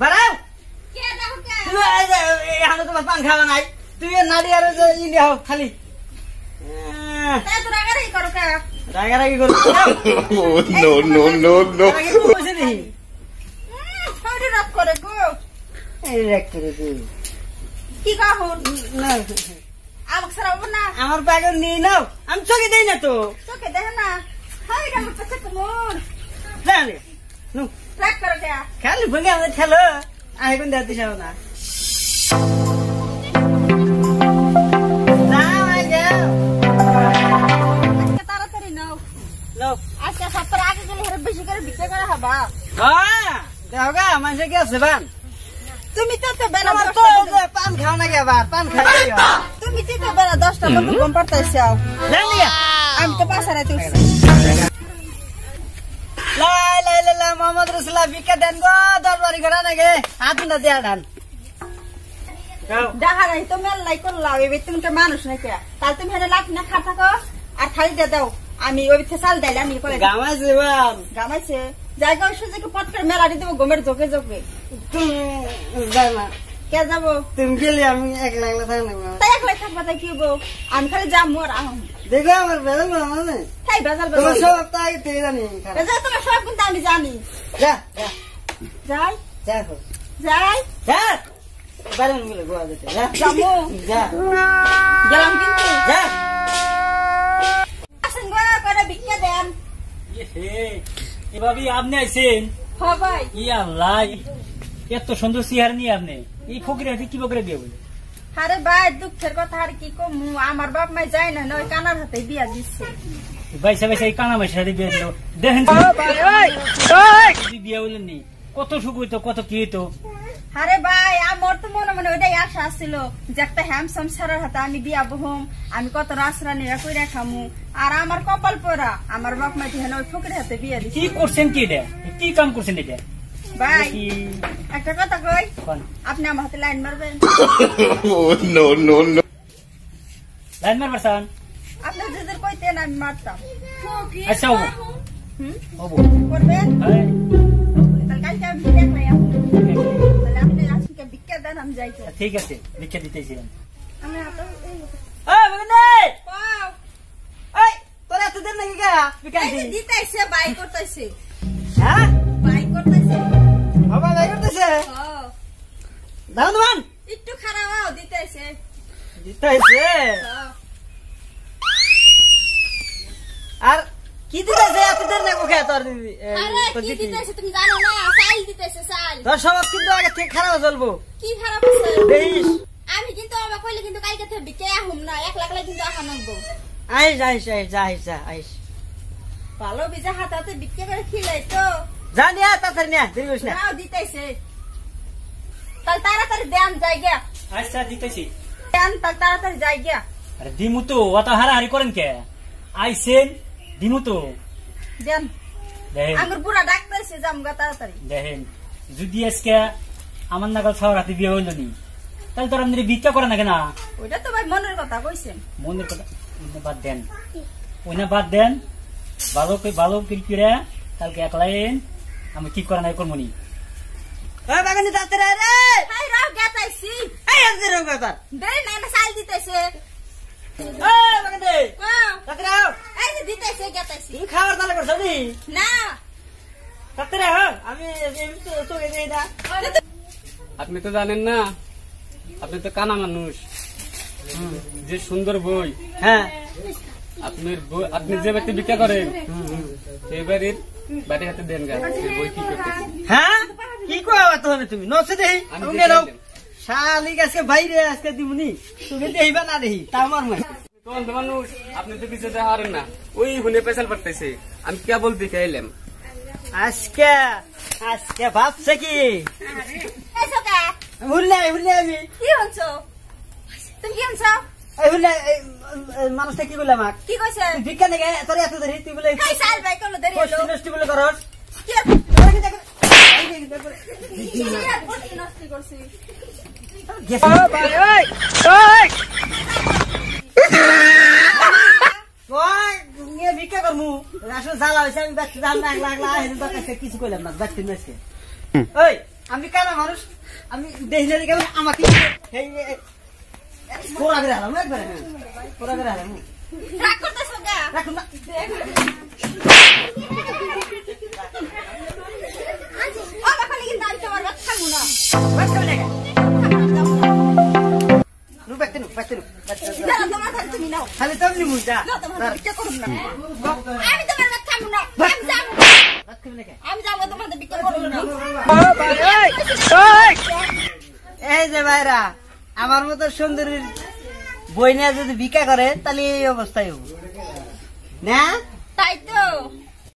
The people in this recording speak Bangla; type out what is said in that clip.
বাড়াও এখানে তোমার পান খাওয়া নাই তুই নাড়ি আর ইন্ডিয়া হোক খালি রাগারাগি করো আমার পাগল নিয়ে নাও আমি চোখে দেই না তো চোখে দেখে না খালি ভঙ্গে আমাদের খেলো এখন দেখতে চাও না তাড়াতাড়ি নাও আজকে সপ্তাহ আগে গেলে বেশি করে বিক্রি করা হবা দেখো গা মানুষে কি আছে বান তুমি তো বেলা পান খাও না কে আবার পান খাই তুমি তো বেলা 10টা মতো কম পারতেছ আমি তো পাশে রাতে উঠছি লাই লাই লাই মোহাম্মদ রাসূলুল্লাহ বিকা দেন গো দরবারি ঘোড়া নাকি হাত না দেয়া ডান ডাহারাই তো মেল লাই করলা এবে তুমি তো মানুষ নাকি তাহলে তুমি হেরে লাখ না খা থাকো আর খালি দিয়ে দাও আমি ওই চাল দাইলে আমি করে গামাইছে বান গামাইছে জায়গা সুযোগে পট করে মেলা দিয়ে দেবো গোমের জোকে জোকে যাই না কে যাবো তুমি গেলে আমি একলা একলা থাকবো তাই একলা থাকবা তাই কি হবো আমি খালি যাবো আর আহ দেখো আমার বেজাল মানে তাই বেজাল তোমার সব তাই তেই জানি বেজাল তোমার সব কিন্তু আমি জানি যা যা যাই দেখো যাই যা বাইরে মিলে গোয়া যেতে যা যাবো যা গেলাম কিন্তু যা আসেন গো করে বিক্রি দেন এভাবে আপনি আইছেন হ্যাঁ ভাই আল্লাহ এত সুন্দর চেহারা নিয়ে আপনি এই ফকির হাতে কি বকরে দিয়ে বলে আরে ভাই দুঃখের কথা আর কি কম আমার বাপ মাই যায় না ওই কানার হাতে বিয়া দিচ্ছে বাইসা বাইসা এই কানা মাসের হাতে বিয়ে দিল দেখেন বিয়ে বললেন নি কত সুখ হইতো কত কি হইতো আরে ভাই আমার তো মনে মনে ওইটাই আশা ছিল যে একটা হ্যামসাম সারার হাতে আমি বিয়া বহম আমি কত রাসরানিরা কইরা খামু আর আমার কপাল পোড়া আমার বাপ মা দিয়ে ওই ফকির হাতে বিয়া দিচ্ছে কি করছেন কি এটা কি কাম করছেন এটা ভাই একটা কথা কই আপনি আমার হাতে লাইন মারবেন লাইন মারবার চান আপনি যদি কইতেন আমি মারতাম আচ্ছা হবো হবো করবেন হ্যাঁ তাহলে কালকে আমি দেখলাই তাহলে আপনি আজকে বিক্রি দেন আমি যাইতে ঠিক আছে লিখে দিতেছিলাম আমি হাতে পাও তোর এত দেন নাকি গা এই দিতেছে বাই করতেছে হ্যাঁ বাই করতেছে বাবা বাই করতেছে দাও মান একটু খারাপ দিতেছে দিতেছে আর কি দিতেছে এত দেন নাকি ওকে তোর আরে কি দিতেছে তুমি জানো না চাল দিতেছে চাল তোর সব কিন্তু আগে থেকে খারাপ চলবো কি খারাপ আছে দেখিস আমি কিন্তু আমার কইলে কিন্তু কালকে থেকে বিকে আহুম না এক লাখ কিন্তু আহা নাগবো আইস আইস আইস আইস আইস ভালো বিজা হাতে বিক্রি করে খিলাই তো জানি তাড়াতাড়ি নিয়ে দেরি করিস না নাও দিতেছে তাহলে তাড়াতাড়ি দেন জায়গা আচ্ছা দিতেছি দেন তাহলে তাড়াতাড়ি জায়গা আরে দিমু তো অত হারাহারি করেন কে আইছেন দিমু তো দেন দেখেন আমার বুড়া ডাকতেছে জামগা তাড়াতাড়ি দেখেন যদি আজকে আমার নাগাল ছাওয়ার হাতে বিয়ে হইল নি তাহলে তোর আপনি ভিক্ষা করে না কেন ওইটা তো ভাই মনের কথা কইছেন মনের কথা বাদ দেন ওই না বাদ দেন ভালো কিরকিরা কালকে একলাইন আমি কি করা নাই করবো নি বাগানি তাড়াতাড়ি রে হাই রাও গেতাইছি এই আজকে রোগ কথা দেই না না সাইল দিতেছে বাগানি তাড়াতাড়ি আও এই যে দিতেছে গেতাইছি তুমি খাবার তাহলে করছো নি না তাড়াতাড়ি আও আমি তোকে দেই না আপনি তো জানেন না আপনি তো কানা মানুষ যে সুন্দর বই হ্যাঁ আপনি যে ব্যক্তি ভিক্ষা করেন সেই বাড়ির বাড়ি হাতে দেন গা বই কি করতে হ্যাঁ কি কইবা তো তুমি নছে দেই আমি তুমি দেখে নাও দিলাম। শালিক আজকে বাইরে আজকে দিমুনি তুমি দেইবা না দেই তা আমার মনে তো অন্ধ মানুষ আপনি তো কিছু হারেন না ওই হুনে পেশাল পড়তেছে আমি কেবল দেখে এলাম আজকে আজকে ভাবছে কি এই সকা ভুললে আমি কি হনছো তুমি কি হনছো এই ভুললে মানুষটা কি বলে আমাক কি কইছে তুই ভিক্ষা নেগে তোর এত ধরি তুই বলে খাই সাল ভাই কল দেরি হলো নষ্টি বলে করস কি নষ্ট করছি ভিক্ষা করবো করমু আসলে জ্বালা হয়েছে আমি ব্যক্তি জান না লাগলা কিছু কইলাম না ব্যক্তি নেছে ওই আমি কানা মানুষ আমি দেখি না কেমন আমাকে পোড়া করে হারাম একবারে পোড়া করে হারাম রাগ করতেছো গা রাখুন না ও বাবা কিন্তু আমি তোমার বাচ্চা খাবো না ব্যক্তি নেই নু ব্যক্তি নু যারা তোমার কাছে তুমি নাও খালি তুমি মুজা না তোমার বিক্রি করব না আমি তোমার বাচ্চা খাবো না আমি যাবো ব্যক্তি নেই আমি যাবো তোমার বিক্রি করব না এই যে ভাইরা আমার মতো সুন্দরীর বই নিয়ে যদি ভিক্ষা করে তাহলে এই অবস্থায় হবো না তাই তো